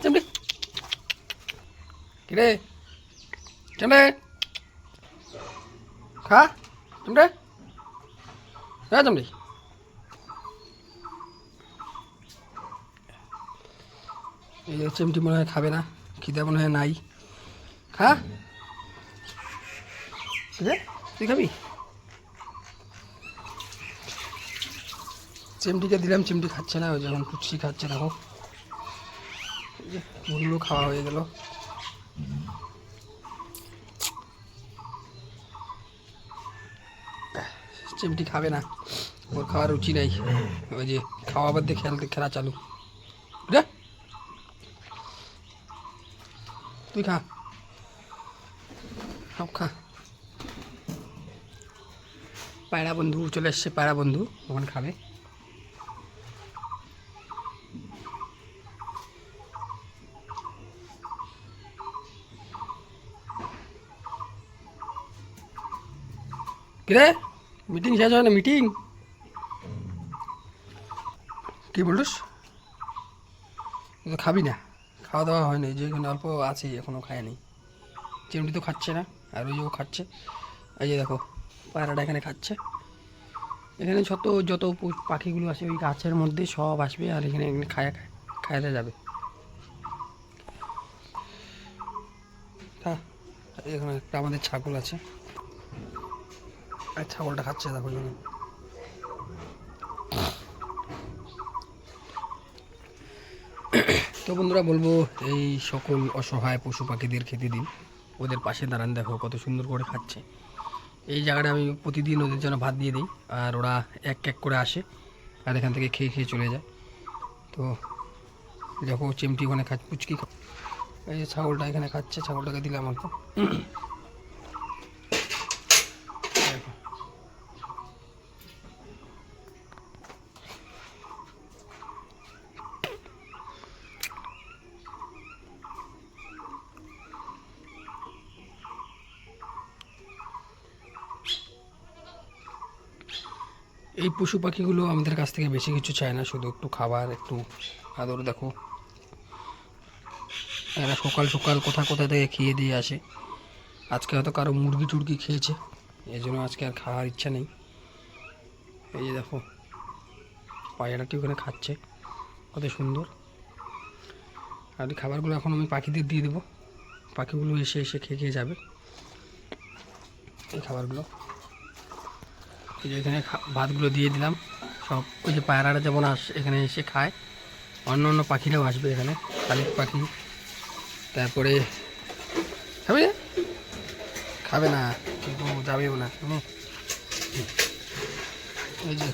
চিমটি কিরে চিমটে খা চিমটে হ্যাঁ চিমটি এই চিমটি মনে হয় খাবে না, খিদে মনে হয় নাই। খা তুই খাবি? চিমটিকে দিলাম, চিমটি খাচ্ছে না, ওই যখন পুচকি খাচ্ছে দেখো, ওগুলো খাওয়া হয়ে গেল। চিমটি খাবে না, ওর খাওয়ার রুচি নেই। ওই যে খাওয়া বাদ দিয়ে খেলা চালু। রে তুই খা, সব খা। পায়রা বন্ধু চলে এসছে, পায়রা বন্ধু ওখানে খাবে। কিরে মিটিং শেষ হয় না? মিটিং কি বলিস? খাবি না? খাওয়া দাওয়া হয়নি, যেখানে অল্প আছে এখনও খায়নি। চিমটি তো খাচ্ছে না, আর ওই যে ও খাচ্ছে। এই যে দেখো পায়রাটা এখানে খাচ্ছে। এখানে যত পাখিগুলো আছে ওই গাছের মধ্যে সব আসবে, আর এখানে খাইতে যাবে। হ্যাঁ, এখানে একটা আমাদের ছাগল আছে, আর ছাগলটা খাচ্ছে দেখো। তো বন্ধুরা বলবো, এই সকল অসহায় পশু পাখিদের খেতে দিন, ওদের পাশে দাঁড়ান। দেখো কত সুন্দর করে খাচ্ছে। এই জায়গাটা আমি প্রতিদিন ওদের জন্য ভাত দিয়ে দিই, আর ওরা এক এক করে আসে আর এখান থেকে খেয়ে খেয়ে চলে যায়। তো দেখো চিমটি ওখানে খাচ্ছে, পুচকি। এই যে ছাগলটা এখানে খাচ্ছে, ছাগলটাকে দিলাম অল্প। এই পশু পাখিগুলো আমাদের কাছ থেকে বেশি কিছু চায় না, শুধু একটু খাবার, একটু আদর। দেখো এরা সকাল সকাল কোথা থেকে খেয়ে দিয়ে আসে। আজকে হয়তো কারো মুরগি টুরগি খেয়েছে, এই জন্য আজকে আর খাওয়ার ইচ্ছা নেই। এই যে দেখো পায়রাটি ওখানে খাচ্ছে, কত সুন্দর। আর এই খাবারগুলো এখন আমি পাখিদের দিয়ে দেবো, পাখিগুলো এসে এসে খেয়ে খেয়ে যাবে এই খাবারগুলো। এই যে এখানে ভাতগুলো দিয়ে দিলাম সব। ওই যে পায়রাটা যেমন এখানে এসে খায়, অন্য অন্য পাখিরাও আসবে এখানে, শালিক পাখি। তারপরে খাবে না? খাবে না, কিন্তু যাবেও না। এই যে